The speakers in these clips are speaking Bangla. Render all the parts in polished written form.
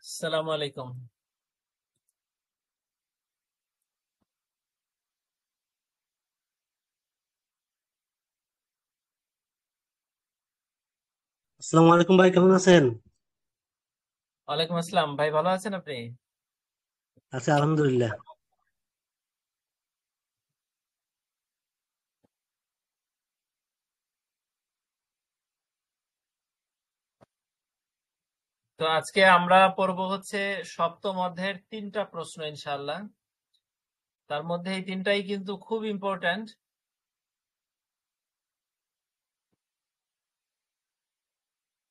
আসসালামু আলাইকুম। আসসালামু আলাইকুম ভাই, কেমন আছেন? ওয়ালাইকুম আসসালাম ভাই, ভালো আছেন আপনি? আছি আলহামদুলিল্লাহ। তো আজকে আমরা পড়বো হচ্ছে সপ্তম অধ্যায়ের 3টা প্রশ্ন ইনশাআল্লাহ। তার মধ্যে এই 3টাই কিন্তু খুব ইম্পর্ট্যান্ট।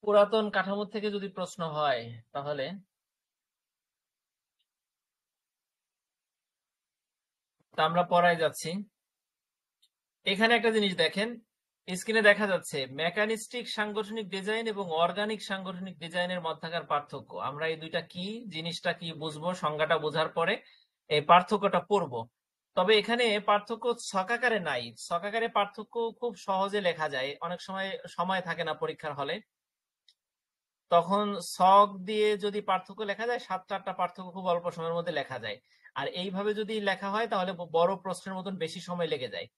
পুরাতন কাঠামো থেকে যদি প্রশ্ন হয় তাহলে তা আমরা পড়ায় যাচ্ছি। এখানে একটা জিনিস দেখেন, স্ক্রিনে দেখা যাচ্ছে মেকানিস্টিক সাংগঠনিক ডিজাইন এবং অর্গানিক সাংগঠনিক ডিজাইনের মধ্যকার পার্থক্য। আমরা এই দুইটা কি জিনিসটা কি বুঝবো, সংজ্ঞাটা বোঝার পরে এই পার্থক্যটা পড়বো। তবে এখানে পার্থক্য ছকাকারে নাই। ছকাকারে পার্থক্য খুব সহজে লেখা যায়, অনেক সময় সময় থাকে না পরীক্ষার হলে, তখন ছক দিয়ে যদি পার্থক্য লেখা যায় 7-8টা পার্থক্য খুব অল্প সময়ের মধ্যে লেখা যায়। আর এইভাবে যদি লেখা হয় তাহলে বড় প্রশ্নের মতন বেশি সময় লেগে যায়।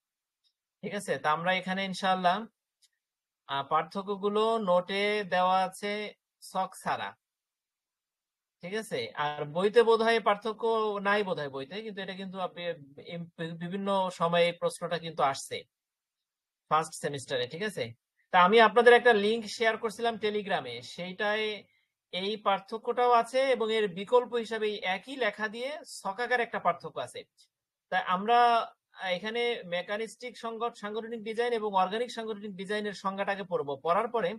ঠিক আছে, তা আমরা এখানে ইনশাআল্লাহ পার্থক্যগুলো নোটে দেওয়া আছে ছক ছাড়া। ঠিক আছে, আর বইতে বোধহয় পার্থক্য নাই, বোধহয় বইতে, কিন্তু এটা কিন্তু বিভিন্ন সময়ে এই প্রশ্নটা কিন্তু আসছে ফার্স্ট সেমিস্টারে। ঠিক আছে, তা আমি আপনাদের একটা লিংক শেয়ার করছিলাম টেলিগ্রামে, সেইটায় এই পার্থক্যটাও আছে এবং এর বিকল্প হিসাবে এই একই লেখা দিয়ে ছকাকার একটা পার্থক্য আছে। তাই আমরা এখানে মেকানিস্টিক সাংগঠনিক ডিজাইন এবং অর্গানিক সাংগঠনিক ডিজাইনের সংজ্ঞাটাকে পড়বো। পড়ার পরে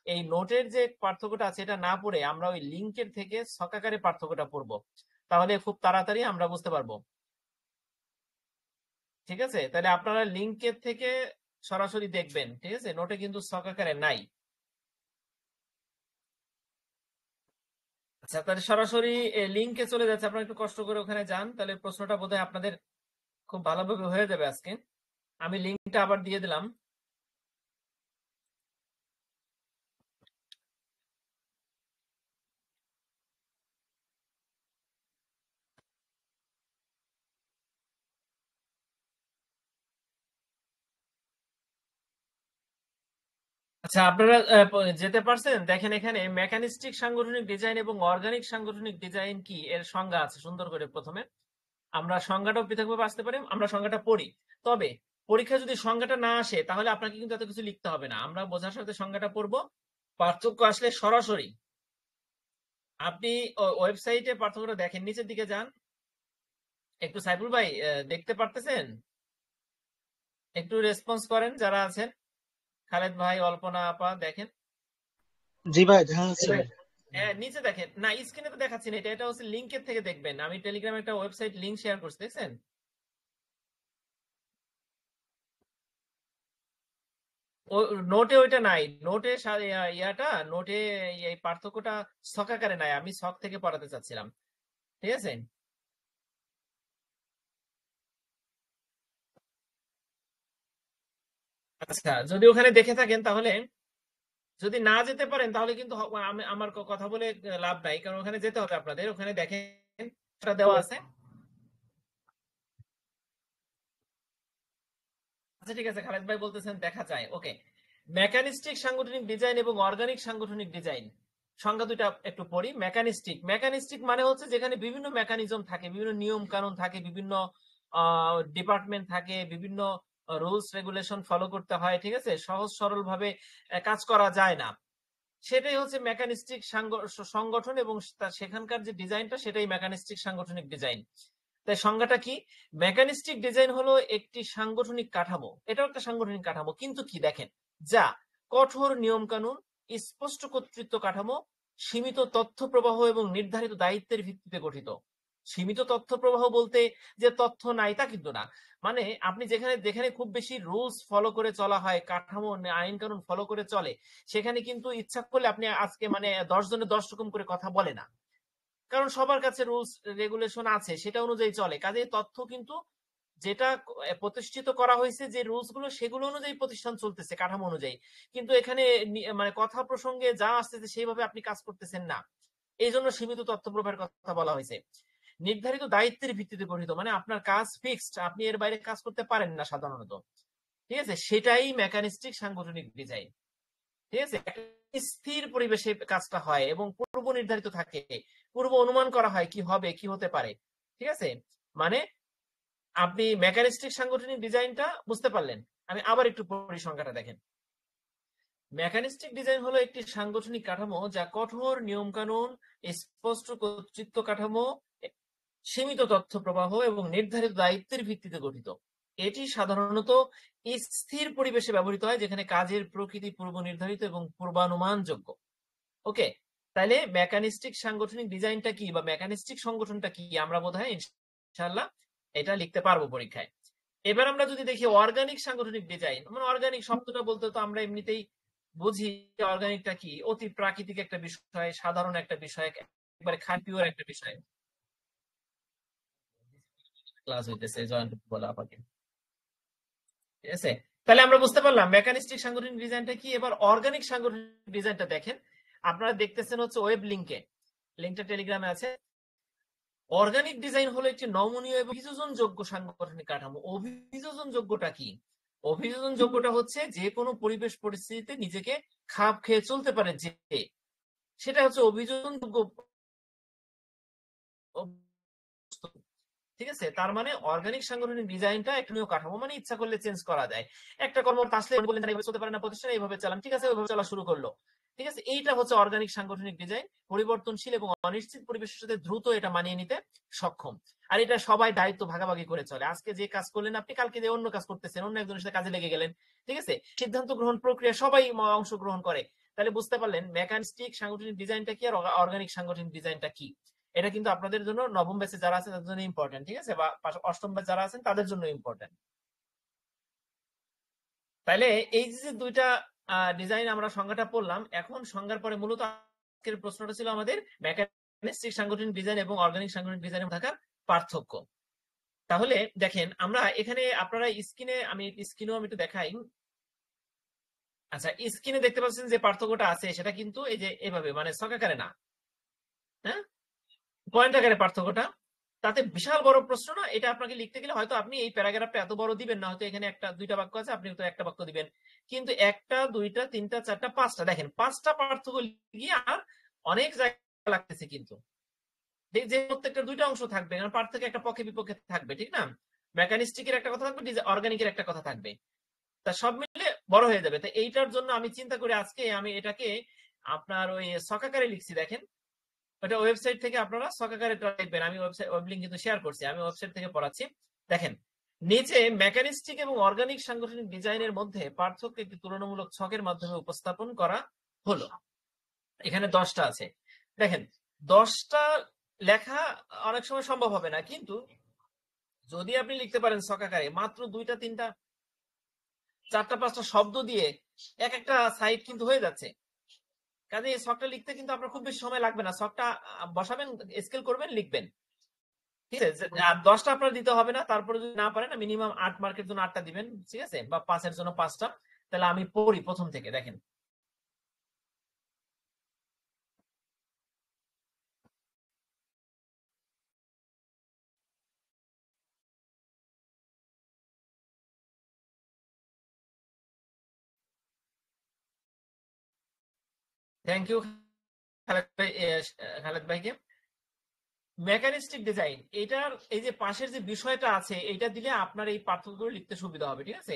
এই নোটের যে পার্থক্যটা আছে এটা না পড়ে আমরা ওই লিঙ্কের থেকে ছকাকারে পার্থক্যটা পড়বো, তাহলে খুব তাড়াতাড়ি আমরা বুঝতে পারবো। ঠিক আছে, তাহলে আপনারা লিঙ্কের থেকে সরাসরি দেখবেন। ঠিক আছে, নোটে কিন্তু ছকাকারে নাই। আচ্ছা, তাহলে সরাসরি লিঙ্কে চলে যাচ্ছে, আপনারা একটু কষ্ট করে ওখানে যান, তাহলে প্রশ্নটা বোধহয় আপনাদের খুব ভালোভাবে হয়ে যাবে আজকে। আমি লিঙ্কটা আবার দিয়ে দিলাম। আচ্ছা, আপনারা যেতে পারছেন? দেখেন এখানে মেকানিস্টিক সাংগঠনিক ডিজাইন এবং অর্গানিক সাংগঠনিক ডিজাইন কি এর সংজ্ঞা আছে সুন্দর করে। প্রথমে আমরা সংজ্ঞাটাও পৃথকভাবে আসতে পারি, আমরা সংজ্ঞাটা পড়ি। তবে পরীক্ষা যদি সংজ্ঞাটা না আসে তাহলে আপনাকে কিন্তু এত কিছু লিখতে হবে না, আমরা বোঝার সাথে সংজ্ঞাটা পড়বো। পার্থক্য আসলে সরাসরি আপনি ওয়েবসাইটে পার্থক্যটা দেখেন, নিচের দিকে যান একটু। সাইফুল ভাই, দেখতে পারতেছেন? একটু রেসপন্স করেন যারা আছেন। খালেদ ভাই, অল্পনা আপা, দেখেন। জি ভাই, দেখা যাচ্ছে। হ্যাঁ, নিচে দেখেন না, স্ক্রিনে তো দেখাচ্ছি না, এটা এটা হচ্ছে লিংকের থেকে দেখবেন। আমি টেলিগ্রামে একটা ওয়েবসাইট লিংক শেয়ার করছি, দেখছেন? ও নোটে ওইটা নাই, নোটে ইয়াটা নোটে এই পার্থক্যটা ছকাকারে নাই, আমি ছক থেকে পড়াতে চাচ্ছিলাম। ঠিক আছে, আচ্ছা, যদি ওখানে দেখে থাকেন তাহলে, যদি না যেতে পারেন তাহলে কিন্তু আমার কথা বলে লাভ নাই, কারণ ওখানে যেতে হবে আপনাদের। ওখানে দেখেন এটা দেওয়া আছে। আচ্ছা ঠিক আছে, খালেদ ভাই বলতেছেন দেখা যায়, ওকে। মেকানিস্টিক সাংগঠনিক ডিজাইন এবং অর্গানিক সাংগঠনিক ডিজাইন সংজ্ঞা দুইটা একটু পড়ি। মেকানিস্টিক, মেকানিস্টিক মানে হচ্ছে যেখানে বিভিন্ন মেকানিজম থাকে, বিভিন্ন নিয়ম কানুন থাকে, বিভিন্ন ডিপার্টমেন্ট থাকে, বিভিন্ন রুলস রেগুলেশন ফলো করতে হয়। ঠিক আছে, সহজ সরল ভাবে কাজ করা যায় না, সেটাই হচ্ছে মেকানিস্টিক সংগঠন, এবং সেখানকার যে ডিজাইনটা সেটাই মেকানিস্টিক সাংগঠনিক ডিজাইন। তাই সংজ্ঞাটা কি? মেকানিস্টিক ডিজাইন হলো একটি সাংগঠনিক কাঠামো, এটাও একটা সাংগঠনিক কাঠামো, কিন্তু কি দেখেন, যা কঠোর নিয়ম কানুন, স্পষ্ট কর্তৃত্ব কাঠামো, সীমিত তথ্য প্রবাহ এবং নির্ধারিত দায়িত্বের ভিত্তিতে গঠিত। সীমিত তথ্য প্রবাহ বলতে যে তথ্য নাই তা কিন্তু না, মানে আপনি যেখানে যেখানে খুব বেশি রুলস ফলো করে চলা হয়, কাঠামো আইন কানুন ফলো করে চলে, সেখানে কিন্তু ইচ্ছা করলে আপনি আজকে মানে 10 জনের 10 রকম করে কথা বলে না, কারণ সবার কাছে রুলস রেগুলেশন আছে, সেটা অনুযায়ী চলে। কাজে তথ্য কিন্তু যেটা প্রতিষ্ঠিত করা হয়েছে, যে রুলস গুলো সেগুলো অনুযায়ী প্রতিষ্ঠান চলতেছে কাঠামো অনুযায়ী। কিন্তু এখানে মানে কথা প্রসঙ্গে যা আসতেছে সেইভাবে আপনি কাজ করতেছেন না। এই জন্য সীমিত তথ্য প্রবাহের কথা বলা হয়েছে। নির্ধারিত দায়িত্বের ভিত্তিতে গঠিত, মানে আপনার কাজ ফিক্সড, আপনি এর বাইরে কাজ করতে পারেন না সাধারণত। ঠিক আছে, সেটাই মেকানিস্টিক সাংগঠনিক ডিজাইন। ঠিক আছে, স্থির পরিবেশে কাজটা হয় এবং পূর্ব নির্ধারিত থাকে, পূর্ব অনুমান করা হয় কি হবে কি হতে পারে। ঠিক আছে, মানে আপনি মেকানিস্টিক সাংগঠনিক ডিজাইনটা বুঝতে পারলেন। আমি আবার একটু পরিসংখ্যাটা দেখেন। মেকানিস্টিক ডিজাইন হলো একটি সাংগঠনিক কাঠামো যা কঠোর নিয়ম কানুন, স্পষ্ট কর্তৃত্ব কাঠামো, সীমিত তথ্য প্রবাহ এবং নির্ধারিত দায়িত্বের ভিত্তিতে গঠিত। এটি সাধারণত স্থির পরিবেশে ব্যবহৃত হয় যেখানে কাজের প্রকৃতি পূর্ব নির্ধারিত এবং পূর্বানুমানযোগ্য। ওকে, তাহলে মেকানিস্টিক সাংগঠনিক ডিজাইনটা কি বা মেকানিস্টিক সংগঠনটা কি আমরা বোধহয় ইনশাআল্লাহ এটা লিখতে পারবো পরীক্ষায়। এবার আমরা যদি দেখি অর্গানিক সাংগঠনিক ডিজাইন, মানে অর্গানিক শব্দটা বলতে তো আমরা এমনিতেই বুঝি অর্গানিকটা কি, অতি প্রাকৃতিক একটা বিষয়, সাধারণ একটা বিষয়, একবারে খাঁটিওর একটা বিষয়। ক্লাস হইতেছে জয়েন্ট বলা আপনাকে। ঠিক আছে, তাহলে আমরা বুঝতে পারলাম মেকানিস্টিক সাংগঠনিক ডিজাইনটা কি। এবার অর্গানিক সাংগঠনিক ডিজাইনটা দেখেন, আপনারা দেখতেছেন হচ্ছে ওয়েব লিংকে, লিংকটা টেলিগ্রামে আছে। অর্গানিক ডিজাইন হলো একটি নমনীয় এবং অভিযোজনযোগ্য সাংগঠনিক কাঠামো। অভিযোজনযোগ্যটা কি? অভিযোজনযোগ্যটা হচ্ছে যে কোনো পরিবেশ পরিস্থিতিতে নিজেকে খাপ খেয়ে চলতে পারে, যে সেটা হচ্ছে অভিযোজনযোগ্য। ঠিক আছে, তার মানে অর্গানিক সাংগঠনিক ডিজাইনটা একটা কাঠামো, মানে ইচ্ছা করলে চেঞ্জ করা যায়। একটা কর্মকর্তা আসলে বললেন এইভাবে চলতে পারে না প্রতিষ্ঠান, এইভাবে চালান, ঠিক আছে ওইভাবে চলা শুরু করলো। ঠিক আছে, এইটা হচ্ছে অর্গানিক সাংগঠনিক ডিজাইন, পরিবর্তনশীল এবং অনিশ্চিত পরিবেশের সাথে দ্রুত এটা মানিয়ে নিতে সক্ষম। আর এটা সবাই দায়িত্ব ভাগাভাগি করে চলে। আজকে যে কাজ করলেন আপনি, কালকে যে অন্য কাজ করতেছেন, অন্য একজনের সাথে কাজে লেগে গেলেন। ঠিক আছে, সিদ্ধান্ত গ্রহণ প্রক্রিয়া সবাই অংশগ্রহণ করে। তাহলে বুঝতে পারলেন মেকানিস্টিক সাংগঠনিক ডিজাইনটা কি আর অর্গানিক সাংগঠনিক ডিজাইনটা কি। এটা কিন্তু আপনাদের জন্য নবম ব্যাচে যারা আছে তাদের জন্য ইম্পর্টেন্ট। ঠিক আছে, বা অষ্টম ব্যাচ যারা আছেন তাদের জন্য ইম্পর্টেন্ট। তাহলে এই যে দুইটা ডিজাইন আমরা সংজ্ঞাটা পড়লাম, এখন সংজ্ঞার পরে মূলত আজকের প্রশ্নটা ছিল আমাদের মেকানিস্টিক সাংগঠনিক ডিজাইন এবং অর্গানিক সাংগঠনিক ডিজাইনের থাকার পার্থক্য। তাহলে দেখেন আমরা এখানে, আপনারা স্ক্রিনে, আমি স্ক্রিনেও আমি একটু দেখাই। আচ্ছা, স্ক্রিনে দেখতে পাচ্ছেন যে পার্থক্যটা আছে, সেটা কিন্তু এই যে এভাবে, মানে ছকাকারে না, হ্যাঁ পয়েন্ট আকারে পার্থক্যটা। তাতে বিশাল বড় প্রশ্ন না, এটা আপনাকে লিখতে গেলে হয়তো আপনি এই প্যারাগ্রাফটা এত বড় দিবেন না, হয়তো এখানে একটা দুইটা বাক্য আছে, আপনি তো একটা বাক্য দিবেন, কিন্তু একটা দুইটা তিনটা চারটা পাঁচটা, দেখেন পাঁচটা পার্থক্য লিখে আর অনেক জায়গা লাগতেছে। কিন্তু যে প্রত্যেকটা দুইটা অংশ থাকবে, কারণ পার্থক্য একটা পক্ষে বিপক্ষে থাকবে, ঠিক না? মেকানিস্টিকের একটা কথা থাকবে, অর্গানিকের একটা কথা থাকবে, তা সব মিলে বড় হয়ে যাবে। তো এইটার জন্য আমি চিন্তা করি আজকে আমি এটাকে আপনার ওই ছকাকারে লিখছি। দেখেন ওটা ওয়েবসাইট থেকে আপনারা ছকাকারে দেখবেন, আমি ওয়েব লিংক কিন্তু শেয়ার করছি, আমি ওয়েবসাইট থেকে পড়াচ্ছি। দেখেন নিচে মেকানিস্টিক এবং অর্গানিক সাংগঠনিক ডিজাইনের মধ্যে পার্থক্য একটি তুলনামূলক ছকের মাধ্যমে উপস্থাপন করা হলো। এখানে 10টা আছে। দেখেন 10টা লেখা অনেক সময় সম্ভব হবে না, কিন্তু যদি আপনি লিখতে পারেন ছকাকারে, মাত্র 2টা 3টা 4টা 5টা শব্দ দিয়ে এক একটা সাইট কিন্তু হয়ে যাচ্ছে। কাজে এই ছকটা লিখতে কিন্তু আপনার খুব বেশি সময় লাগবে না। ছকটা বসাবেন, স্কেল করবেন, লিখবেন। ঠিক আছে, আর 10টা আপনার দিতে হবে না। তারপরে যদি না পারেন মিনিমাম 8 মার্কের জন্য 8টা দিবেন, ঠিক আছে, বা 5-এর জন্য 5টা। তাহলে আমি পড়ি প্রথম থেকে, দেখেন। থ্যাংক ইউ খালেদ ভাইকে। মেকানিস্টিক ডিজাইন, এটার এই যে পাশের যে বিষয়টা আছে, এটা দিলে আপনার এই পার্থক্যগুলো লিখতে সুবিধা হবে। ঠিক আছে,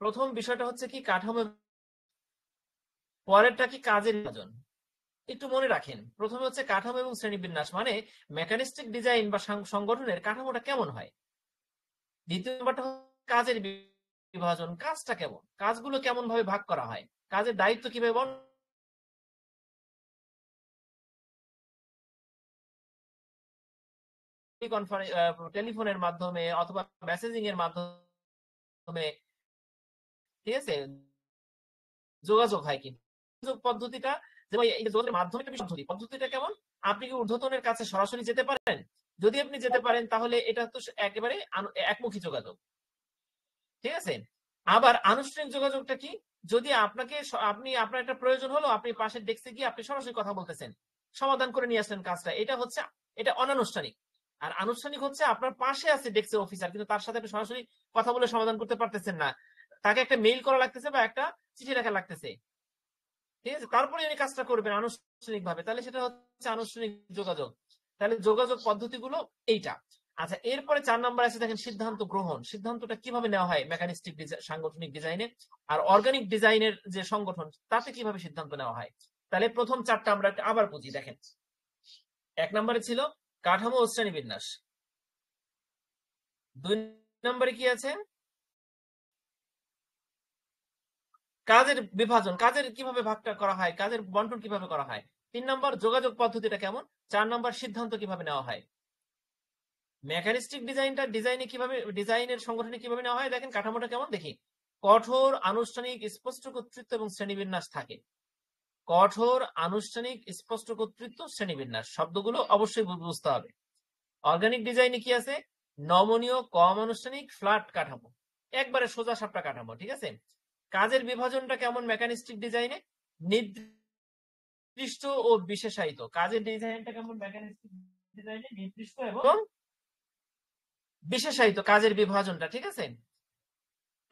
প্রথম বিষয়টা হচ্ছে কি কাঠামো, পরেরটা কি কাজের বিভাজন। একটু মনে রাখেন, প্রথমে হচ্ছে কাঠামো এবং শ্রেণীবিন্যাস, মানে মেকানিস্টিক ডিজাইন বা সংগঠনের কাঠামোটা কেমন হয়। দ্বিতীয় নাম্বারটা কাজের বিভাজন, কাজটা কেমন, কাজগুলো কেমন ভাবে ভাগ করা হয়, কাজের দায়িত্ব কিভাবে টেলিফোনের মাধ্যমে অথবা মেসেজিং এর মাধ্যমে, ঠিক আছে, যোগাযোগ হয়। কিন্তু পদ্ধতিটা যেমন এই যোগাযোগের মাধ্যমে পদ্ধতিটা কেমন, আপনি কি ঊর্ধ্বতনের কাছে সরাসরি যেতে পারেন? যদি আপনি যেতে পারেন তাহলে এটা তো একেবারে একমুখী যোগাযোগ। ঠিক আছে, আবার আনুষ্ঠানিক যোগাযোগটা কি, যদি আপনার একটা প্রয়োজন হলো, আপনি পাশের ডেস্কে গিয়ে আপনি সরাসরি কথা বলতেছেন, সমাধান করে নিয়ে আসলেন কাজটা, এটা অনানুষ্ঠানিক। আর আনুষ্ঠানিক হচ্ছে আপনার পাশে আছে ডেস্ক অফিসার, কিন্তু তার সাথে আপনি সরাসরি কথা বলে সমাধান করতে পারতেছেন না, তাকে একটা মেইল করা লাগতেছে বা একটা চিঠি লেখা লাগতেছে, ঠিক আছে, তারপরে উনি কাজটা করবেন আনুষ্ঠানিক ভাবে, তাহলে সেটা হচ্ছে আনুষ্ঠানিক যোগাযোগ। তাহলে যোগাযোগ পদ্ধতিগুলো এইটা। আচ্ছা, এরপরে 4 নাম্বার আছে দেখেন সিদ্ধান্ত গ্রহণ। সিদ্ধান্তটা কিভাবে নেওয়া হয় মেকানিস্টিক সাংগঠনিক ডিজাইনে, আর অর্গানিক ডিজাইনের যে সংগঠন তাতে কিভাবে সিদ্ধান্ত নেওয়া হয়। তাহলে প্রথম 4টা আমরা আবার বুঝি। দেখেন 1 নম্বরে ছিল কাঠামো ও শ্রেণীবিন্যাস, 2 নম্বরে কি আছে কাজের বিভাজন, কাজের কিভাবে ভাগটা করা হয়, কাজের বন্টন কিভাবে করা হয়, 3 নম্বর যোগাযোগ পদ্ধতিটা কেমন, 4 নম্বর সিদ্ধান্ত কিভাবে নেওয়া হয়। মেকানিস্টিক ডিজাইনের সংগঠনে কিভাবে নেওয়া হয়, দেখেন কাঠামোটা কেমন দেখি। কঠোর আনুষ্ঠানিক স্পষ্ট কর্তৃত্ব এবং শ্রেণীবিন্যাস থাকে। কঠোর আনুষ্ঠানিক স্পষ্ট কর্তৃত্ব শ্রেণীবিন্যাস শব্দগুলো অবশ্যই বুঝতে হবে। অর্গানিক ডিজাইনে কি আছে, নমনীয় কম আনুষ্ঠানিক ফ্ল্যাট কাঠামো, একবারে সোজা সাপটা কাঠামো, ঠিক আছে। কাজের বিভাজনটা কেমন মেকানিস্টিক ডিজাইনে, নির্দিষ্ট ও বিশেষায়িত। কাজের ডিজাইনটা কেমন মেকানিস্টিক ডিজাইনে, নির্দিষ্ট এবং বিশেষায়িত কাজের বিভাজনটা, ঠিক আছে।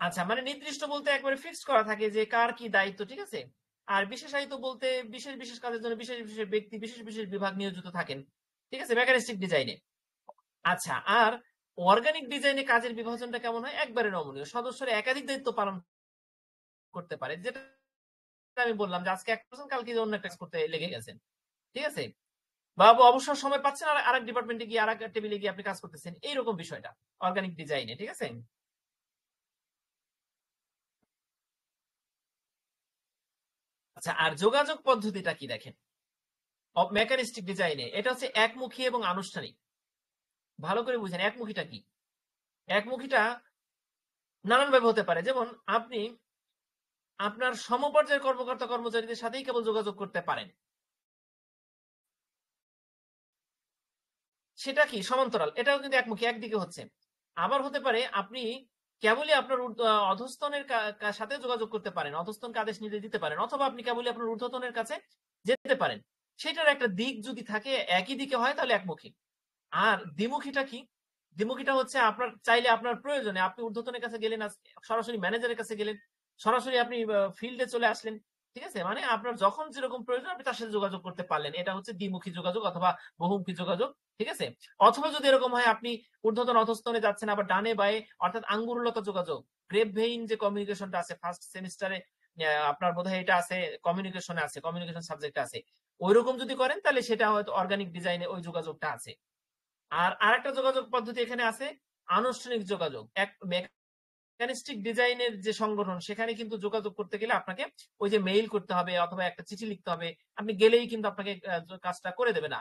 আচ্ছা, মানে নির্দিষ্ট বলতে একবারে ফিক্সড করা থাকে যে কার কি দায়িত্ব, ঠিক আছে। আর বিশেষায়িত বলতে বিশেষ বিশেষ কাজের জন্য বিশেষ বিশেষ ব্যক্তি বিশেষ বিশেষ বিভাগ নিয়োজিত থাকেন, ঠিক আছে, মেকানিস্টিক ডিজাইনে। আচ্ছা, আর অর্গানিক ডিজাইনে কাজের বিভাজনটা কেমন হয়, একবারে নমনীয়, সদস্যরা একাধিক দায়িত্ব পালন করতে পারে, যেটা আমি বললাম যে আজকে এক পার্সন কালকে অন্য একটা কাজ করতে লেগে গেছেন, ঠিক আছে, বা অবসর সময় পাচ্ছেন আর আরেক ডিপার্টমেন্টে গিয়ে আরেক টেবিলে গিয়ে আপনি কাজ করতেছেন, এইরকম বিষয়টা অর্গানিক ডিজাইনে, ঠিক আছে। আচ্ছা, আর যোগাযোগ পদ্ধতিটা কি দেখেন মেকানিস্টিক ডিজাইনে, এটা হচ্ছে একমুখী এবং আনুষ্ঠানিক। ভালো করে বুঝেন একমুখীটা কি। একমুখীটা নানানভাবে হতে পারে, যেমন আপনি আপনার সমপর্যায়ের কর্মকর্তা কর্মচারীদের সাথেই কেবল যোগাযোগ করতে পারেন, সেটা কি সমান্তরাল, এটাও কিন্তু একমুখী, একদিকে হচ্ছে। আবার হতে পারে আপনি কেবলই আপনার অধস্তনের সাথে যোগাযোগ করতে পারেন, অধস্তনকে আদেশ নির্দেশ দিতে পারেন, অথবা আপনি কেবলই আপনার ঊর্ধ্বতনের কাছে যেতে পারেন। সেটার একটা দিক যদি থাকে একই দিকে হয় তাহলে একমুখী। আর দ্বিমুখীটা কি, দ্বিমুখীটা হচ্ছে আপনার চাইলে আপনার প্রয়োজনে আপনি ঊর্ধ্বতনের কাছে গেলেন, সরাসরি ম্যানেজারের কাছে গেলেন, সরাসরি আপনি ফিল্ডে চলে আসলেন, ঠিক আছে, মানে আপনার যখন যেরকম প্রয়োজন আপনি তার সাথে যোগাযোগ করতে পারলেন, এটা হচ্ছে দ্বিমুখী যোগাযোগ অথবা বহুমুখী যোগাযোগ, ঠিক আছে। অথবা যদি এরকম হয় আপনি ঊর্ধ্বতন অধস্তনে যাচ্ছেন আবার ডানে বায়ে, অর্থাৎ আঙ্গুরলতা যোগাযোগ, গ্রেপ ভেইন যে কমিউনিকেশনটা আছে ফার্স্ট সেমিস্টারে আপনার বোধহয় এটা আছে, কমিউনিকেশনে আছে, কমিউনিকেশন সাবজেক্ট আছে, ওইরকম যদি করেন তাহলে সেটা হয়তো অর্গানিক ডিজাইনে ওই যোগাযোগটা আছে। আর আরেকটা যোগাযোগ পদ্ধতি এখানে আছে আনুষ্ঠানিক যোগাযোগ। এক মেকানিস্টিক ডিজাইনের যে সংগঠন সেখানে কিন্তু যোগাযোগ করতে গেলে আপনাকে ওই যে মেইল করতে হবে অথবা একটা চিঠি লিখতে হবে, আপনি গেলেই কিন্তু আপনাকে কাজটা করে দেবে না।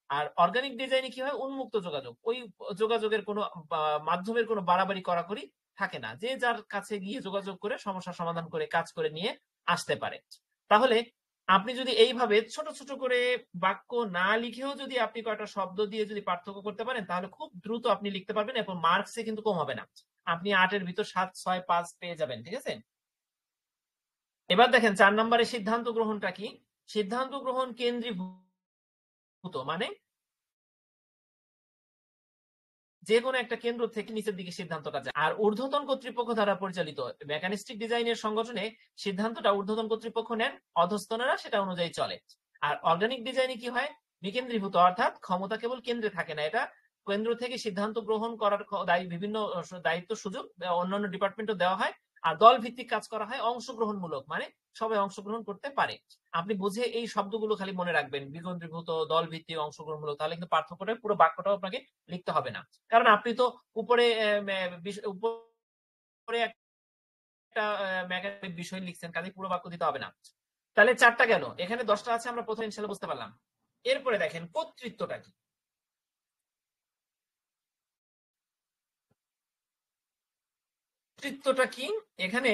আর অর্গানিক ডিজাইনে কি হয়, উন্মুক্ত যোগাযোগ, ওই যোগাযোগের কোনো মাধ্যমের কোনো বাড়াবাড়ি করাকরি থাকে না, যে যার কাছে গিয়ে যোগাযোগ করে সমস্যা সমাধান করে কাজ করে নিয়ে আসতে পারে। তাহলে আপনি যদি এইভাবে ছোট ছোট করে বাক্য না লিখেও যদি আপনি কয়েকটা শব্দ দিয়ে যদি পার্থক্য করতে পারেন তাহলে খুব দ্রুত আপনি লিখতে পারবেন এবং মার্কসে কিন্তু কম হবে না, আপনি 8-এর ভিতর 7, 6, 5 পেয়ে যাবেন, ঠিক আছে। এবার দেখেন 4 নম্বরে সিদ্ধান্ত গ্রহণটা কি। সিদ্ধান্ত গ্রহণ কেন্দ্রীভূত, মানে যে কোনো একটা কেন্দ্র থেকে নিচের দিকে সিদ্ধান্তটা যায়। আর ঊর্ধ্বতন কর্তৃপক্ষ দ্বারা পরিচালিত মেকানিস্টিক ডিজাইনের সংগঠনে সিদ্ধান্তটা ঊর্ধ্বতন কর্তৃপক্ষ নেন, অধস্তনেরা সেটা অনুযায়ী চলে। আর অর্গানিক ডিজাইনে কি হয়, বিকেন্দ্রীভূত, অর্থাৎ ক্ষমতা কেবল কেন্দ্রে থাকে না, এটা কেন্দ্র থেকে সিদ্ধান্ত গ্রহণ করার বিভিন্ন দায়িত্ব সুযোগ অন্যান্য ডিপার্টমেন্টও দেওয়া হয়। আর দল ভিত্তিক কাজ করা হয়, অংশগ্রহণমূলক, মানে সবাই অংশগ্রহণ করতে পারে। আপনি বুঝে এই শব্দগুলো খালি মনে রাখবেন, বিকেন্দ্রীভূত, দল ভিত্তিক, অংশগ্রহণমূলক, তাহলে কিন্তু পার্থক্যটা পুরো বাক্যটাও আপনাকে লিখতে হবে না, কারণ আপনি তো উপরে উপরে একটা মেকানিক বিষয় লিখছেন, কাজে পুরো বাক্য দিতে হবে না। তাহলে 4টা গেল, এখানে 10টা আছে, আমরা প্রথমে ইনশাআল্লাহ বুঝতে পারলাম। এরপরে দেখেন কর্তৃত্বটা কি। কর্তৃত্বটা কি, এখানে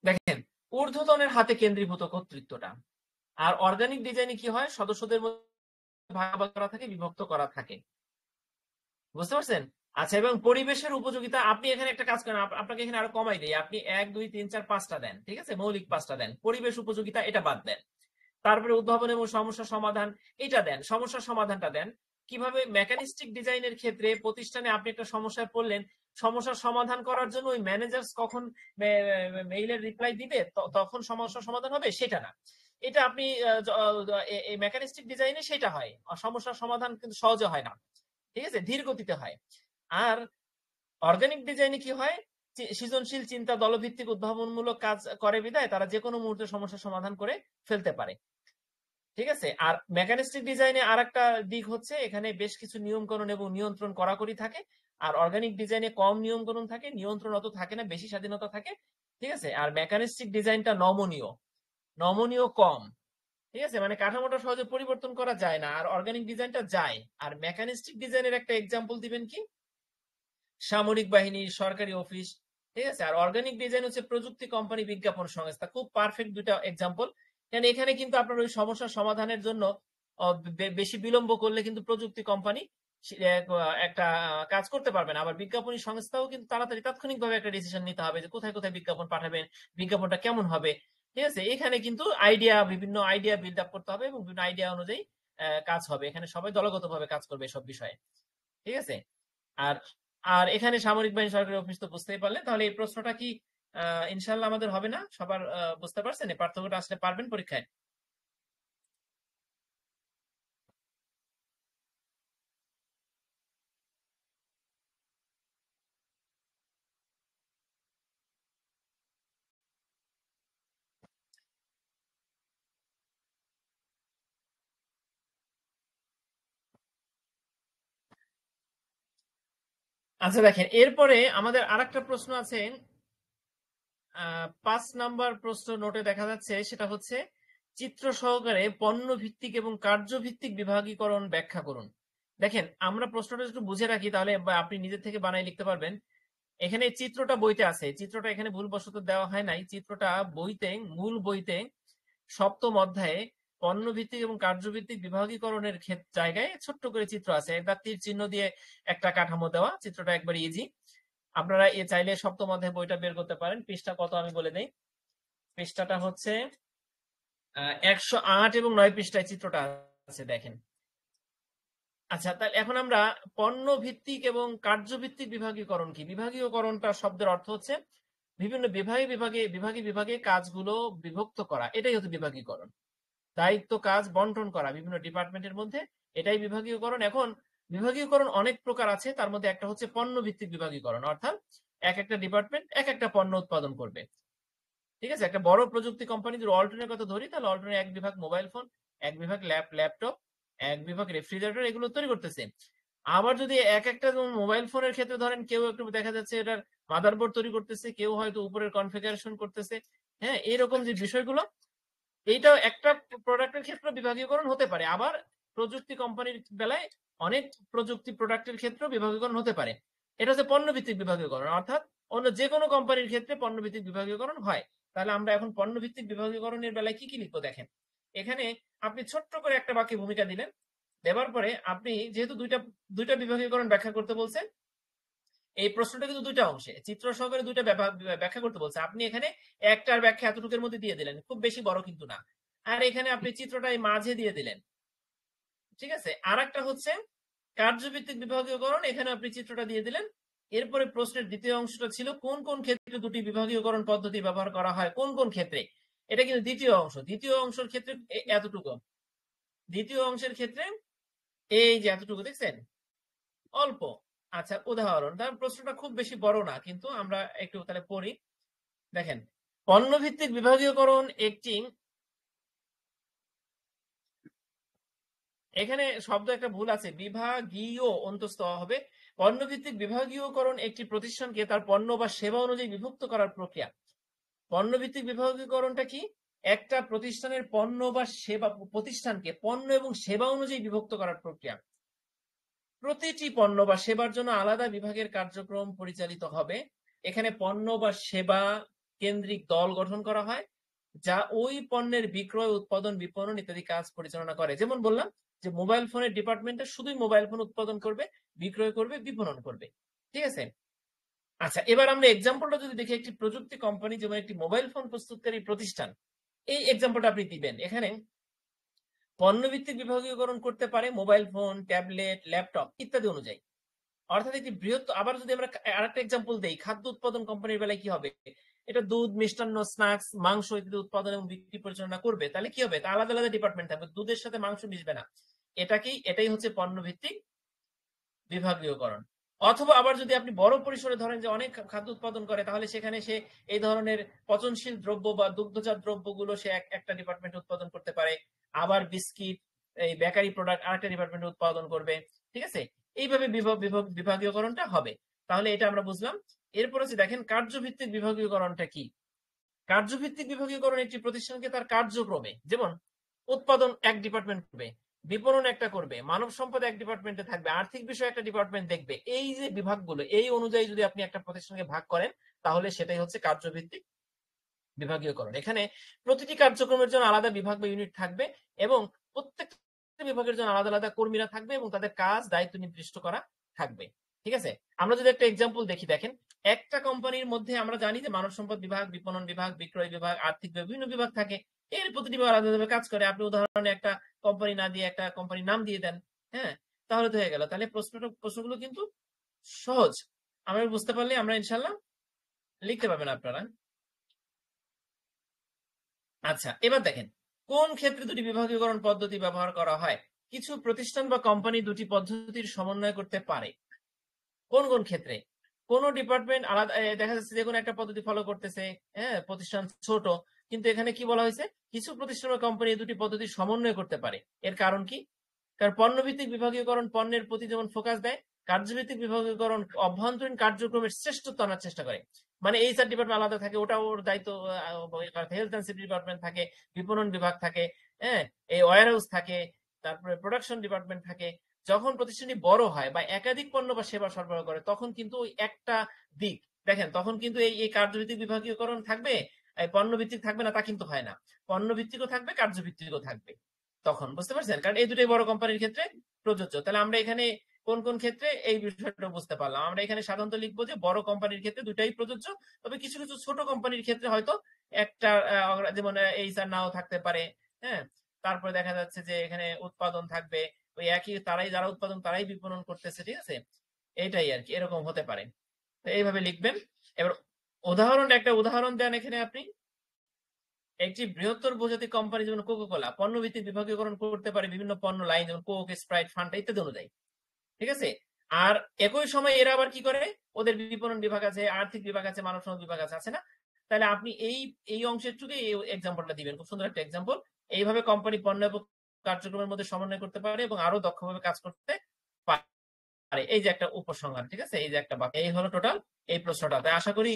দেখেন ঊর্ধ্বতনের হাতে কেন্দ্রীভূত কর্তৃত্বটা। আর অর্গানিক ডিজাইনে কি হয়, সদস্যদের মধ্যে ভাগ করা থাকে, বিভক্ত করা থাকে, বুঝতে পারছেন। আচ্ছা, এবং পরিবেশের উপযোগিতা, আপনি এখানে একটা কাজ করেন, আপনাকে এখানে আরো কমাই দেয়, আপনি 1, 2, 3, 4, 5টা দেন, ঠিক আছে, মৌলিক 5টা দেন, পরিবেশ উপযোগিতা এটা বাদ দেন। তারপরে উদ্ভাবন এবং সমস্যা সমাধান, এটা দেন, সমস্যার সমাধানটা দেন। কিভাবে মেকানিস্টিক ডিজাইনের ক্ষেত্রে প্রতিষ্ঠানে আপনি একটা সমস্যায় পড়লেন, সমস্যার সমাধান করার জন্য ওই ম্যানেজার কখন মেইলের রিপ্লাই দিবে তখন সমস্যার সমাধান হবে, সেটা না। এটা আপনি এই মেকানিস্টিক ডিজাইনে সেটা হয়, সমস্যার সমাধান কিন্তু সহজে হয় না, ঠিক আছে, ধীর গতিতে হয়। আর অর্গানিক ডিজাইনে কি হয়, সৃজনশীল চিন্তা, দলভিত্তিক উদ্ভাবনমূলক কাজ করে বিধায় তারা যে কোনো মুহূর্তে সমস্যার সমাধান করে ফেলতে পারে, ঠিক আছে। আর মেকানিস্টিক ডিজাইনে আর একটা দিক হচ্ছে এখানে বেশ কিছু নিয়মকানুন এবং নিয়ন্ত্রণ কড়াকড়ি থাকে। আর অর্গানিক ডিজাইনে কম নিয়মকানুন থাকে, নিয়ন্ত্রণ অত থাকে না, বেশি স্বাধীনতা থাকে, ঠিক আছে। আর মেকানিস্টিক ডিজাইনটা নমনীয় কম, ঠিক আছে, মানে কাঠামোটা সহজে পরিবর্তন করা যায় না। আর অর্গানিক ডিজাইনটা যায়। আর মেকানিস্টিক ডিজাইনের একটা এক্সাম্পল দিবেন কি, সামরিক বাহিনী, সরকারি অফিস, ঠিক আছে। আর অর্গানিক ডিজাইন হচ্ছে প্রযুক্তি কোম্পানি, বিজ্ঞাপন সংস্থা। খুব পারফেক্ট দুইটা এক্সাম্পল। কারণ এখানে কিন্তু আপনার ওই সমস্যার সমাধানের জন্য বেশি বিলম্ব করলে কিন্তু প্রযুক্তি কোম্পানি একটা কাজ করতে পারবে না। আবার বিজ্ঞাপনী সংস্থাও কিন্তু তাড়াতাড়ি তাৎক্ষণিকভাবে একটা ডিসিশন নিতে হবে যে কোথায় কোথায় বিজ্ঞাপন পাঠাবেন, বিজ্ঞাপনটা কেমন হবে, ঠিক আছে। এখানে কিন্তু বিভিন্ন আইডিয়া বিল্ড আপ করতে হবে এবং বিভিন্ন আইডিয়া অনুযায়ী কাজ হবে। এখানে সবাই দলগতভাবে কাজ করবে সব বিষয়ে, ঠিক আছে। আর আর এখানে সামরিক বাহিনী, সরকারি অফিস তো বুঝতেই পারলেন। তাহলে এই প্রশ্নটা কি ইনশাল্লাহ আমাদের হবে না? সবার বুঝতে পারছেন? এই পার্থক্যটা আসলে পারবেন পরীক্ষায়? আচ্ছা দেখেন, এরপরে আমাদের আরেকটা প্রশ্ন আছে, 5 নাম্বার প্রশ্ন নোটে দেখা যাচ্ছে, সেটা হচ্ছে চিত্র সহকারে পণ্য ভিত্তিক এবং কার্যভিত্তিক বিভাগীকরণ ব্যাখ্যা করুন। দেখেন, আমরা প্রশ্নটা একটু বুঝে রাখি, তাহলে আপনি নিজের থেকে বানাই লিখতে পারবেন। এখানে চিত্রটা বইতে আছে, চিত্রটা এখানে ভুলবশত দেওয়া হয় নাই। চিত্রটা বইতে, মূল বইতে 7ম অধ্যায়ে পণ্য ভিত্তিক এবং কার্যভিত্তিক বিভাগীকরণের জায়গায় ছোট্ট করে চিত্র আছে, একটা তীর চিহ্ন দিয়ে একটা কাঠামো দেওয়া। চিত্রটা একবার ইজি, আপনারা চাইলে 7ম অধ্যায়ে বইটা বের করতে পারেন। পৃষ্ঠা কত আমি বলে দেই, পৃষ্ঠাটা হচ্ছে 108 এবং 9 পৃষ্ঠায় চিত্রটা আছে, দেখেন। আচ্ছা, তাহলে এখন আমরা পণ্য ভিত্তিক এবং কার্যভিত্তিক বিভাগীকরণ কি, বিভাগীয়করণটা শব্দের অর্থ হচ্ছে বিভিন্ন বিভাগে কাজগুলো বিভক্ত করা, এটাই হচ্ছে বিভাগীকরণ। দায়িত্ব কাজ বন্টন করা বিভিন্ন ডিপার্টমেন্টের মধ্যে, এটাই বিভাগীয়করণ। এখন বিভাগীয়করণ অনেক প্রকার আছে, তার মধ্যে একটা হচ্ছে পণ্য ভিত্তিক বিভাগীকরণ, অর্থাৎ এক একটা ডিপার্টমেন্ট এক একটা পণ্য উৎপাদন করবে, ঠিক আছে। একটা বড় প্রযুক্তি কোম্পানি যদি অল্টনের কথা ধরি, তাহলে অল্টনের এক বিভাগ মোবাইল ফোন, এক বিভাগ ল্যাপটপ, এক বিভাগ রেফ্রিজারেটর, এগুলো তৈরি করতেছে। আবার যদি এক একটা মোবাইল ফোনের ক্ষেত্রে ধরেন, কেউ একটু দেখা যাচ্ছে এটার মাদারবোর্ড তৈরি করতেছে, কেউ হয়তো উপরের কনফিগারেশন করতেছে, হ্যাঁ, এরকম যে বিষয়গুলো, এইটাও একটা প্রোডাক্টের ক্ষেত্রে বিভাগীয়করণ হতে পারে। আবার প্রযুক্তি কোম্পানির বেলায় অনেক প্রযুক্তি প্রোডাক্টের ক্ষেত্রে বিভাগীয়করণ হতে পারে। এটা হচ্ছে পণ্যভিত্তিক বিভাগীয়করণ, অর্থাৎ অন্য যে কোনো কোম্পানির ক্ষেত্রে পণ্যভিত্তিক বিভাগীয়করণ হয়। তাহলে আমরা এখন পণ্যভিত্তিক বিভাগীয়করণের বেলায় কি কি লিখবো দেখেন। এখানে আপনি ছোট্ট করে একটা বাক্যে ভূমিকা দিলেন, দেওয়ার পরে আপনি যেহেতু দুইটা বিভাগীয়করণ ব্যাখ্যা করতে বলছেন, এই প্রশ্নটা কিন্তু দুইটা অংশে, চিত্র সহকারে দুইটা ব্যাখ্যা করতে বলছে। আপনি এখানে একটার ব্যাখ্যা এতটুকুর মধ্যে দিয়ে দিলেন, খুব বেশি বড় কিন্তু না। আর এখানে আপনি চিত্রটা মাঝে দিয়ে দিলেন, ঠিক আছে। আর একটা হচ্ছে কার্যভিত্তিক বিভাগীয়করণ, এখানে আপনি চিত্রটা দিয়ে দিলেন। এরপরে প্রশ্নের দ্বিতীয় অংশটা ছিল কোন কোন ক্ষেত্রে দুটি বিভাগীয়করণ পদ্ধতি ব্যবহার করা হয়, কোন কোন ক্ষেত্রে। এটা কিন্তু দ্বিতীয় অংশ। দ্বিতীয় অংশের ক্ষেত্রে এতটুকু, দ্বিতীয় অংশের ক্ষেত্রে এই যে এতটুকু দেখছেন, অল্প। আচ্ছা, উদাহরণ, তার প্রশ্নটা খুব বেশি বড় না, কিন্তু আমরা একটু তাহলে পড়ি। দেখেন, পণ্যভিত্তিক বিভাগীয়করণ একটি, এখানে শব্দ একটা ভুল আছে, বিভাগীয় অন্তস্থ হবে। পণ্যভিত্তিক বিভাগীয়করণ একটি প্রতিষ্ঠানকে তার পণ্য বা সেবা অনুযায়ী বিভক্ত করার প্রক্রিয়া। পণ্যভিত্তিক বিভাগীয়করণটা কি, একটা প্রতিষ্ঠানের পণ্য বা সেবা, প্রতিষ্ঠানকে পণ্য এবং সেবা অনুযায়ী বিভক্ত করার প্রক্রিয়া। প্রতিটি পণ্য বা সেবার জন্য আলাদা বিভাগের কার্যক্রম পরিচালিত হবে। এখানে পণ্য বা সেবা কেন্দ্রিক দল গঠন করা হয়, যা ওই পণ্যের বিক্রয়, উৎপাদন, বিপণন ইত্যাদি কাজ পরিচালনা করে। যেমন বললাম যে মোবাইল ফোনের ডিপার্টমেন্টে শুধুই মোবাইল ফোন উৎপাদন করবে, বিক্রয় করবে, বিপণন করবে, ঠিক আছে। আচ্ছা, এবার আমরা এক্সাম্পলটা যদি দেখি, একটি প্রযুক্তি কোম্পানি যেমন একটি মোবাইল ফোন প্রস্তুতকারী প্রতিষ্ঠান, এই এক্সাম্পলটা আপনি দিবেন। এখানে পণ্যভিত্তিক বিভাগীয়করণ করতে পারে মোবাইল ফোন, ট্যাবলেট, ল্যাপটপ ইত্যাদি অনুযায়ী। অর্থাৎ একটি বৃহত্তর, আবার যদি আমরা আরেকটা এক্সাম্পল দেই, খাদ্য উৎপাদন কোম্পানির বেলায় কি হবে, এটা দুধ, মিষ্টান্ন, স্ন্যাক্স, মাংস ইত্যাদি উৎপাদন এবং বিক্রি পরিচালনা করবে, তাহলে কি হবে, তা আলাদা আলাদা ডিপার্টমেন্ট থাকবে, দুধের সাথে মাংস মিশবে না। এটাই হচ্ছে পণ্যভিত্তিক বিভাগীয়করণ। অথবা আবার যদি আপনি বড় পরিসরে ধরেন যে অনেক খাদ্য উৎপাদন করে, তাহলে সেখানে সে এই ধরনের পচনশীল দ্রব্য বা দুগ্ধজাত দ্রব্যগুলো সে একটা ডিপার্টমেন্ট উৎপাদন করতে পারে, আবার বিস্কিট, এই বেকারি প্রোডাক্ট আরেকটা ডিপার্টমেন্ট উৎপাদন করবে। ঠিক আছে, এইভাবে বিভাগীয়করণটা হবে। তাহলে এটা আমরা বুঝলাম। এরপর হচ্ছে দেখেন কার্যভিত্তিক বিভাগীয়করণটা কি। কার্যভিত্তিক বিভাগীয়করণ একটি প্রতিষ্ঠানকে তার কার্যক্রমে, যেমন উৎপাদন এক ডিপার্টমেন্ট করবে, বিপণন একটা করবে, মানব সম্পদ এক ডিপার্টমেন্টে থাকবে, আর্থিক বিষয় একটা ডিপার্টমেন্ট দেখবে, এই যে বিভাগগুলো, এই অনুযায়ী যদি আপনি একটা প্রতিষ্ঠানকে ভাগ করেন, তাহলে সেটাই হচ্ছে কার্যভিত্তিক বিভাগীয়করণ। এখানে প্রতিটি কার্যক্রমের জন্য আলাদা বিভাগ বা ইউনিট থাকবে এবং প্রত্যেকটা বিভাগের জন্য আলাদা আলাদা কর্মীরা থাকবে এবং তাদের কাজ দায়িত্ব নির্দিষ্ট করা থাকবে। ঠিক আছে, আমরা যদি একটা এক্সাম্পল দেখি, দেখেন একটা কোম্পানির মধ্যে আমরা জানি যে মানব সম্পদ বিভাগ, বিপণন বিভাগ, বিক্রয় বিভাগ, আর্থিক বিভাগ, বিভিন্ন বিভাগ থাকে। এর প্রতিটি বিভাগ আলাদাভাবে কাজ করে। আপনি উদাহরণে একটা কোম্পানি না দিয়ে একটা কোম্পানির নাম দিয়ে দেন, হ্যাঁ, তাহলে তো হয়ে গেল। তাহলে প্রশ্নগুলো কিন্তু সহজ, আমরা বুঝতে পারলে আমরা ইনশাল্লাহ লিখতে পারবেন আপনারা। আচ্ছা, এবার দেখেন কোন ক্ষেত্রে দুটি বিভাগীয়করণ পদ্ধতি ব্যবহার করা হয়। কিছু প্রতিষ্ঠান বা কোম্পানি দুটি পদ্ধতির সমন্বয় করতে পারে। কোন কোন ক্ষেত্রে? কোন ডিপার্টমেন্ট আলাদা, দেখা যাচ্ছে যে কোনো একটা পদ্ধতি ফলো করতেছে, হ্যাঁ, প্রতিষ্ঠান ছোট, কিন্তু এখানে কি বলা হয়েছে, কিছু প্রতিষ্ঠান বা কোম্পানি দুটি পদ্ধতি সমন্বয় করতে পারে। এর কারণ কি? কারণ পণ্যভিত্তিক বিভাগীয়করণ পণ্যের প্রতি যেমন ফোকাস দেয়, কার্যভিত্তিক বিভাগীয়করণ অভ্যন্তরীণ কার্যক্রমের শ্রেষ্ঠত্ব আনার চেষ্টা করে। মানে এইচআর ডিপার্টমেন্ট আলাদা থাকে, ওটা ওর দায়িত্ব, হেলথ এন্ড সেফটি ডিপার্টমেন্ট থাকে, বিপণন বিভাগ থাকে, হ্যাঁ, এই ওয়্যার হাউস থাকে, তারপরে প্রোডাকশন ডিপার্টমেন্ট থাকে। যখন প্রতিষ্ঠানটি বড় হয় বা একাধিক পণ্য বা সেবা সরবরাহ করে, তখন কিন্তু ওই একটা দিক দেখেন, তখন কিন্তু এই কার্যভিত্তিক বিভাগীয়করণ থাকবে, পণ্যভিত্তিক থাকবে না তা কিন্তু হয় না। পণ্যভিত্তিকও থাকবে, কার্যভিত্তিকও থাকবে। তখন বুঝতে পারছেন, কারণ এই দুটোই বড় কোম্পানির ক্ষেত্রে প্রযোজ্য। তাহলে আমরা এখানে কোন কোন ক্ষেত্রে এই বিষয়টা বুঝতে পারলাম। আমরা এখানে সাধারণত লিখবো যে বড় কোম্পানির ক্ষেত্রে দুটাই প্রযোজ্য, তবে কিছু কিছু ছোট কোম্পানির ক্ষেত্রে হয়তো একটা, যেমন এইচআর নাও থাকতে পারে, হ্যাঁ, তারপরে দেখা যাচ্ছে যে এখানে উৎপাদন থাকবে, ওই একই, তারাই যারা উৎপাদন তারাই বিপণন করতেছে। ঠিক আছে, এইটাই আর কি, এরকম হতে পারে। তো এইভাবে লিখবেন। এবার একটা উদাহরণ দেন এখানে আপনি। একটি বৃহত্তর বহুজাতিক কোম্পানি যেমন কোকা কোলা পণ্যভিত্তিক বিভাগীয়করণ করতে পারে বিভিন্ন পণ্য লাইন, যেমন কোক, স্প্রাইট, ফান্টা ইত্যাদি অনুযায়ী। ঠিক আছে, আর একই সময় এরা আবার কি করে, ওদের বিপণন বিভাগ আছে, আর্থিক বিভাগ আছে, মানব সম্পদ বিভাগ আছে না? তাহলে আপনি এই অংশের টুকু এই এক্সাম্পলটা দিবেন, খুব সুন্দর একটা এক্সাম্পল। এইভাবে কোম্পানি পণ্য এবং কার্যক্রমের মধ্যে সমন্বয় করতে পারে এবং আরো দক্ষভাবে কাজ করতে পারে। এই যে একটা উপসংহার, ঠিক আছে, এই যে একটা বাক্য, এই হলো টোটাল এই প্রশ্নটা। তাই আশা করি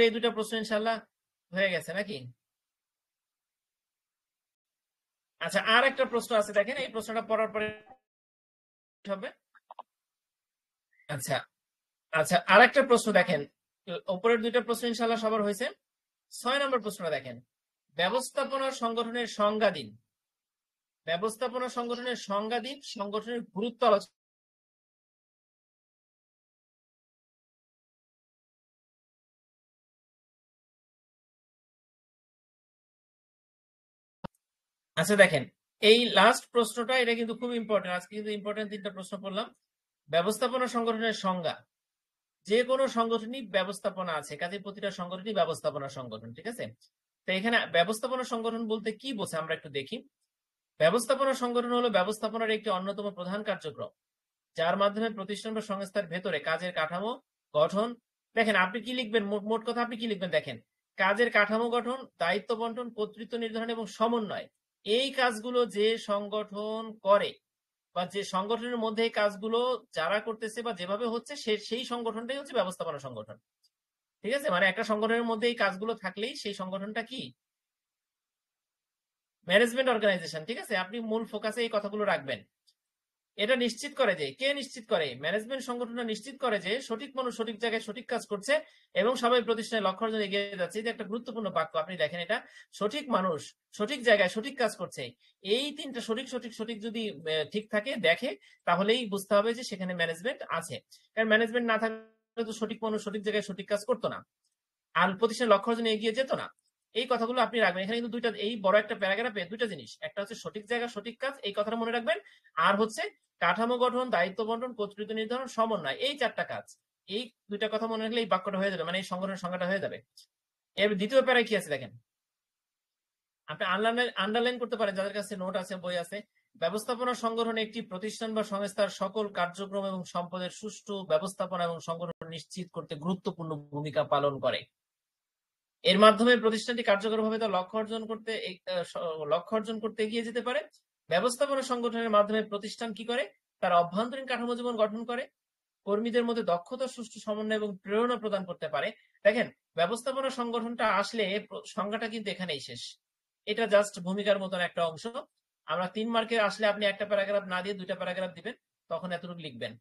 এই দুটা প্রশ্ন ইনশাল্লাহ হয়ে গেছে নাকি? আচ্ছা, আর একটা প্রশ্ন আছে, দেখেন এই প্রশ্নটা পড়ার পরে হবে। আচ্ছা আচ্ছা, আর একটা প্রশ্ন দেখেন, উপরের দুইটা প্রশ্ন ইনশাল্লাহ সবার হয়েছে। 6 নম্বর প্রশ্নটা দেখেন, ব্যবস্থাপনা সংগঠনের সংজ্ঞা দিন। ব্যবস্থাপনা সংগঠনের সংজ্ঞা দিন, সংগঠনের গুরুত্ব আলোচনা। আচ্ছা দেখেন, এই লাস্ট প্রশ্নটা, এটা কিন্তু খুব ইম্পর্টেন্ট। আজকে কিন্তু ইম্পর্টেন্ট 3টা প্রশ্ন পড়লাম। ব্যবস্থাপনা সংগঠনের সংজ্ঞা। যে কোনো সংগঠনই ব্যবস্থাপনা আছে, কাজে প্রতিটা সংগঠনই ব্যবস্থাপনা সংগঠন। ঠিক আছে, তো এখানে ব্যবস্থাপনা সংগঠন বলতে কি বোঝে আমরা একটু দেখি। ব্যবস্থাপনা সংগঠন হলো ব্যবস্থাপনার একটি অন্যতম প্রধান কার্যক্রম, যার মাধ্যমে প্রতিষ্ঠান বা সংস্থার ভেতরে কাজের কাঠামো গঠন। দেখেন আপনি কি লিখবেন, মোট কথা আপনি কি লিখবেন, দেখেন কাজের কাঠামো গঠন, দায়িত্ব বন্টন, কর্তৃত্ব নির্ধারণ এবং সমন্বয়। এই কাজগুলো যে সংগঠন করে বা যে সংগঠনের মধ্যে এই কাজগুলো যারা করতেছে বা যেভাবে হচ্ছে, সেই সংগঠনটাই হচ্ছে ব্যবস্থাপনা সংগঠন। ঠিক আছে, মানে একটা সংগঠনের মধ্যে এই কাজগুলো থাকলেই সেই সংগঠনটা কি, ম্যানেজমেন্ট অর্গানাইজেশন। ঠিক আছে, আপনি মূল ফোকাসে এই কথাগুলো রাখবেন। এটা নিশ্চিত করে যে, কে নিশ্চিত করে, ম্যানেজমেন্ট সংগঠনটা নিশ্চিত করে যে সঠিক মানুষ সঠিক জায়গায় সঠিক কাজ করছে এবং সবাই প্রতিষ্ঠানের লক্ষ্য অর্জনে এগিয়ে যাচ্ছে। এটা একটা গুরুত্বপূর্ণ বাক্য, আপনি দেখেন এটা, সঠিক মানুষ সঠিক জায়গায় সঠিক কাজ করছে। এই 3টা সঠিক সঠিক সঠিক যদি ঠিক থাকে দেখে, তাহলেই বুঝতে হবে যে সেখানে ম্যানেজমেন্ট আছে। কারণ ম্যানেজমেন্ট না থাকলে তো সঠিক মানুষ সঠিক জায়গায় সঠিক কাজ করতো না, আর প্রতিষ্ঠানের লক্ষ্য অর্জনে এগিয়ে যেত না। এই কথাগুলো আপনি রাখবেন। এখানে কিন্তু দুইটা, এই বড় একটা প্যারাগ্রাফে দুইটা জিনিস, একটা হচ্ছে সঠিক জায়গা সঠিক কাজ, এই কথাটা মনে রাখবেন। আর হচ্ছে কাঠামো গঠন, দায়িত্ব বন্টন, কর্তৃত্ব নির্ধারণ, সমন্বয়, এই চারটা কাজ। এই দুইটা কথা মনে রাখলে এই বাক্যটা হয়ে যাবে, মানে এই সংগঠনের সংজ্ঞাটা হয়ে যাবে। এর দ্বিতীয় প্যারায় কি আছে দেখেন, আপনি আন্ডারলাইন করতে পারেন যাদের কাছে নোট আছে, বই আছে। ব্যবস্থাপনা সংগঠন একটি প্রতিষ্ঠান বা সংস্থার সকল কার্যক্রম এবং সম্পদের সুষ্ঠু ব্যবস্থাপনা এবং সংগঠন নিশ্চিত করতে গুরুত্বপূর্ণ ভূমিকা পালন করে। এর মাধ্যমে প্রতিষ্ঠানটি কার্যকরভাবে তার লক্ষ্য অর্জন করতে এগিয়ে যেতে পারে। ব্যবস্থাপনা সংগঠনের মাধ্যমে প্রতিষ্ঠান কি করে, তার অভ্যন্তরীণ কাঠামো জীবন গঠন করে, কর্মীদের মধ্যে দক্ষতা, সুষ্ঠু সমন্বয় এবং প্রেরণা প্রদান করতে পারে। দেখেন, ব্যবস্থাপনা সংগঠনটা আসলে সংজ্ঞাটা কিন্তু এখানেই শেষ। এটা জাস্ট ভূমিকার মতন একটা অংশ। আমরা 3 মার্কে আসলে আপনি একটা প্যারাগ্রাফ না দিয়ে 2টা প্যারাগ্রাফ দিবেন, তখন এতটুকু লিখবেন।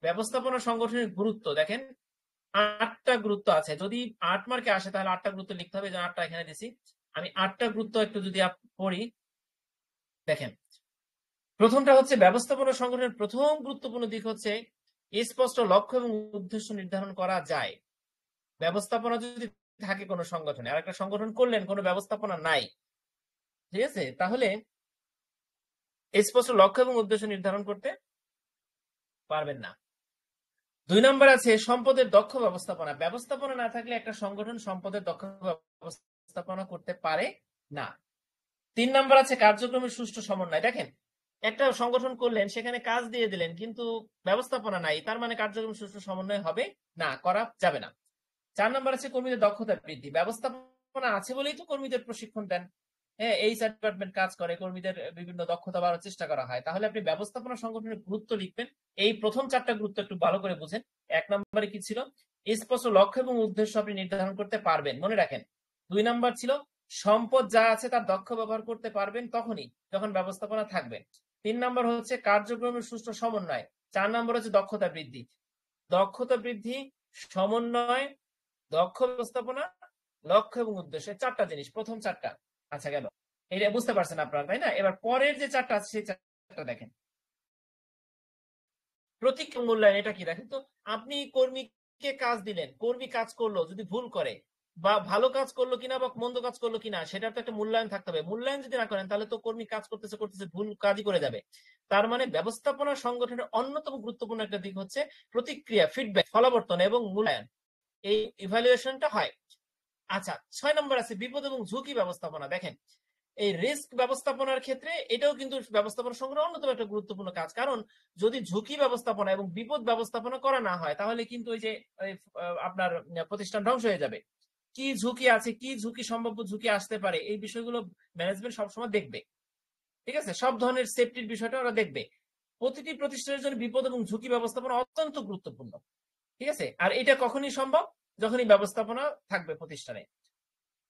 ব্যবস্থাপনা সংগঠনের গুরুত্ব দেখেন, 8টা গুরুত্ব আছে। যদি 8 মার্কে আসে তাহলে 8টা গুরুত্ব লিখতে হবে, যেন 8টা এখানে দিছি। আমি 8টা গুরুত্ব একটু যদি পড়ি, দেখেন। প্রথমটা হচ্ছে ব্যবস্থাপনা সংগঠনের প্রথম গুরুত্বপূর্ণ দিক হচ্ছে স্পষ্ট লক্ষ্য এবং উদ্দেশ্য নির্ধারণ করা যায়। ব্যবস্থাপনা যদি থাকে কোনো সংগঠনে, আর একটা সংগঠন করলেন কোনো ব্যবস্থাপনা নাই, ঠিক আছে, তাহলে স্পষ্ট লক্ষ্য এবং উদ্দেশ্য নির্ধারণ করতে পারবেন না। 2 নম্বর আছে সম্পদের দক্ষ ব্যবস্থাপনা। ব্যবস্থাপনা না থাকলে একটা সংগঠন সম্পদের দক্ষ ব্যবস্থাপনা করতে পারে না। 3 নম্বর আছে কার্যক্রমের সুষ্ঠু সমন্বয়। দেখেন, একটা সংগঠন করলেন, সেখানে কাজ দিয়ে দিলেন, কিন্তু ব্যবস্থাপনা নাই, তার মানে কার্যক্রম সুষ্ঠু সমন্বয় হবে না, করা যাবে না। 4 নম্বর আছে কর্মীদের দক্ষতা বৃদ্ধি। ব্যবস্থাপনা আছে বলেই তো কর্মীদের প্রশিক্ষণ দেন। হ্যাঁ, এইচআর ডিপার্টমেন্ট কাজ করে, কর্মীদের বিভিন্ন দক্ষতা বাড়ানোর চেষ্টা করা হয়। তাহলে আপনি ব্যবস্থাপনা সংগঠনের গুরুত্ব লিখবেন। এই প্রথম 4টা গুরুত্ব একটু ভালো করে বুঝেন। 1 নম্বরে কি ছিল, স্পষ্ট লক্ষ্য এবং উদ্দেশ্য আপনি নির্ধারণ করতে পারবেন, মনে রাখেন। 2 নম্বর ছিল সম্পদ যা আছে তার দক্ষ ব্যবহার করতে পারবেন তখনই যখন ব্যবস্থাপনা থাকবে। 3 নম্বর হচ্ছে কার্যক্রমের সুষ্ঠু সমন্বয়। 4 নম্বর হচ্ছে দক্ষতা বৃদ্ধি। দক্ষতা বৃদ্ধি, সমন্বয়, দক্ষ ব্যবস্থাপনা, লক্ষ্য এবং উদ্দেশ্য, 4টা জিনিস, প্রথম 4টা। আচ্ছা, গেল। এটা বুঝতে পারছেন আপনারা, তাই না? এবার পরের যে 4টা আছে সেই 4টা দেখেন। প্রতীক মূল্যায়ন, এটা কি দেখেন তো, আপনি কর্মীকে কাজ দিলেন, কর্মী কাজ করলো, যদি ভুল করে বা ভালো কাজ করলো কিনা বা মন্দ কাজ করলো কিনা, সেটার তো একটা মূল্যায়ন থাকতে হবে। মূল্যায়ন যদি না করেন তাহলে তো কর্মী কাজ করতেছে ভুল কাজই করে যাবে। তার মানে ব্যবস্থাপনা সংগঠনের অন্যতম গুরুত্বপূর্ণ একটা দিক হচ্ছে প্রতিক্রিয়া, ফিডব্যাক, ফলাবর্তন এবং মূল্যায়ন, এই ইভ্যালুয়েশনটা হয়। আচ্ছা, 6 নম্বর আছে বিপদ এবং ঝুঁকি ব্যবস্থাপনা। দেখেন, এই রিস্ক ব্যবস্থাপনার ক্ষেত্রে এটাও কিন্তু ব্যবস্থাপনা সংগ্রহ অন্যতম একটা গুরুত্বপূর্ণ কাজ। কারণ যদি ঝুঁকি ব্যবস্থাপনা এবং বিপদ ব্যবস্থাপনা করা না হয়, তাহলে কিন্তু ওই যে আপনার প্রতিষ্ঠান ধ্বংস হয়ে যাবে। কি ঝুঁকি আছে, কি ঝুঁকি, সম্ভাব্য ঝুঁকি আসতে পারে, এই বিষয়গুলো ম্যানেজমেন্ট সবসময় দেখবে। ঠিক আছে, সব ধরনের সেফটির বিষয়টা ওরা দেখবে। প্রতিটি প্রতিষ্ঠানের জন্য বিপদ এবং ঝুঁকি ব্যবস্থাপনা অত্যন্ত গুরুত্বপূর্ণ। ঠিক আছে, আর এটা কখনই সম্ভব, যখনই ব্যবস্থাপনা থাকবে প্রতিষ্ঠানে।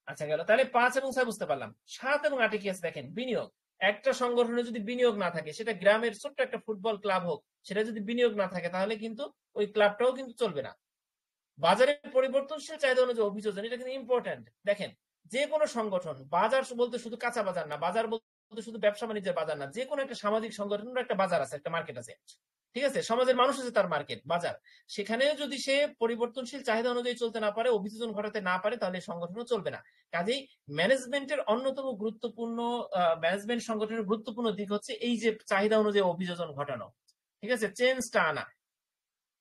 আচ্ছা, গেল। তাহলে 5 এবং 6 বুঝতে পারলাম। 7 এবং 8 কি আছে দেখেন, বিনিয়োগ। একটা সংগঠনে যদি বিনিয়োগ না থাকে, সেটা গ্রামের ছোট্ট একটা ফুটবল ক্লাব হোক, সেটা যদি বিনিয়োগ না থাকে, তাহলে কিন্তু ওই ক্লাবটাও কিন্তু চলবে না। বাজারের পরিবর্তনশীল চাহিদা অনুযায়ী অভিযোজন, এটা কিন্তু ইম্পর্টেন্ট। দেখেন, যে কোনো সংগঠন, বাজার বলতে শুধু কাঁচা বাজার না, বাজার বলতে শুধু ব্যবসা বাণিজ্যের বাজার না, যে কোনো একটা সামাজিক সংগঠনের একটা বাজার আছে, একটা মার্কেট আছে। ঠিক আছে, সমাজের মানুষ আছে, তার মার্কেট, বাজার। সেখানে যদি সে পরিবর্তনশীল চাহিদা অনুযায়ী চলতে না পারে, অভিযোজন ঘটাতে না পারে, তাহলে সংগঠনও চলবে না। কাজেই ম্যানেজমেন্টের অন্যতম গুরুত্বপূর্ণ, ম্যানেজমেন্ট সংগঠনের গুরুত্বপূর্ণ দিক হচ্ছে এই যে চাহিদা অনুযায়ী অভিযোজন ঘটানো। ঠিক আছে, চেঞ্জটা আনা,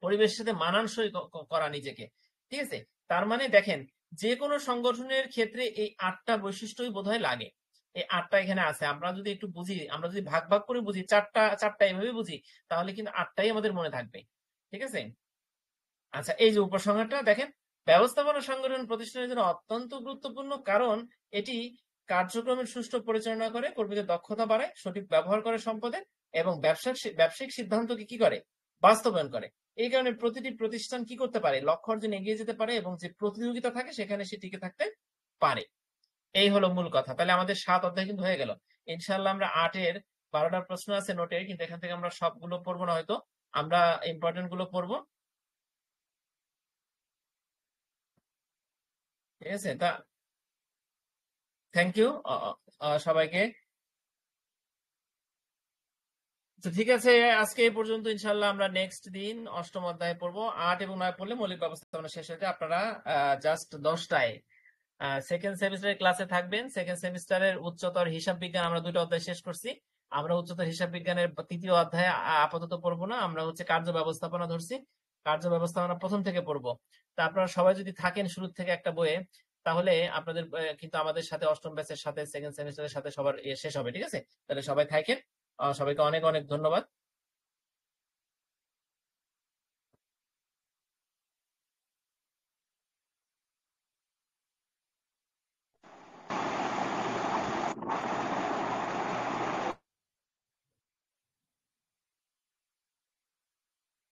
পরিবেশের সাথে মানানসই করা নিজেকে। ঠিক আছে, তার মানে দেখেন, যে কোনো সংগঠনের ক্ষেত্রে এই 8টা বৈশিষ্ট্যই বোধহয় লাগে। এই 8টা এখানে আছে। আমরা যদি একটু বুঝি, আমরা যদি ভাগ ভাগ করে বুঝি, 4টা এভাবে বুঝি, তাহলে কিন্তু 8টাই আমাদের মনে থাকবে। ঠিক আছে। আচ্ছা, এই যে উপসংহারটা দেখেন, ব্যবস্থাপনা সংগঠন প্রতিষ্ঠানের জন্য অত্যন্ত গুরুত্বপূর্ণ, কারণ এটি কার্যক্রমের সুষ্ঠু পরিচালনা করে, কর্মীদের দক্ষতা বাড়ায়, সঠিক ব্যবহার করে সম্পদের, এবং ব্যবসায়িক সিদ্ধান্তকে কি করে, বাস্তবায়ন করে। এই কারণে প্রতিটি প্রতিষ্ঠান কি করতে পারে, লক্ষ্য অর্জনে এগিয়ে যেতে পারে, এবং যে প্রতিযোগিতা থাকে সেখানে সে টিকে থাকতে পারে। এই হলো মূল কথা। তাহলে আমাদের 7 অধ্যায় কিন্তু হয়ে গেল। ইনশাআল্লাহ আমরা 8-এর 12টা প্রশ্ন আছে নোটে, কিন্তু এখান থেকে আমরা সবগুলো পড়বো না, হয়তো আমরা ইম্পর্টেন্ট গুলো পড়বো। ঠিক আছে, তা থ্যাংক ইউ সবাইকে। তো ঠিক আছে, আজকে এই পর্যন্ত। ইনশাল্লাহ আমরা নেক্সট দিন 8ম অধ্যায় পড়বো। 8 এবং 9 পড়লে মৌলিক ব্যবস্থাপনা শেষ হয়ে যায়। আপনারা জাস্ট 10টায় সেকেন্ড সেমিস্টারের ক্লাসে থাকবেন। সেকেন্ড সেমিস্টারের উচ্চতর হিসাব বিজ্ঞান আমরা 2টা অধ্যায় শেষ করছি। আমরা উচ্চতর হিসাব বিজ্ঞানের 3য় অধ্যায় আপাতত পড়বো না, আমরা হচ্ছে কার্য ব্যবস্থাপনা ধরছি। কার্য ব্যবস্থাপনা প্রথম থেকে পড়বো। তা আপনারা সবাই যদি থাকেন শুরু থেকে একটা বইয়ে, তাহলে আপনাদের কিন্তু আমাদের সাথে অষ্টম ব্যাচের সাথে সেকেন্ড সেমিস্টারের সাথে সবার শেষ হবে, ঠিক আছে? তাহলে সবাই থাকেন। সবাইকে অনেক অনেক ধন্যবাদ।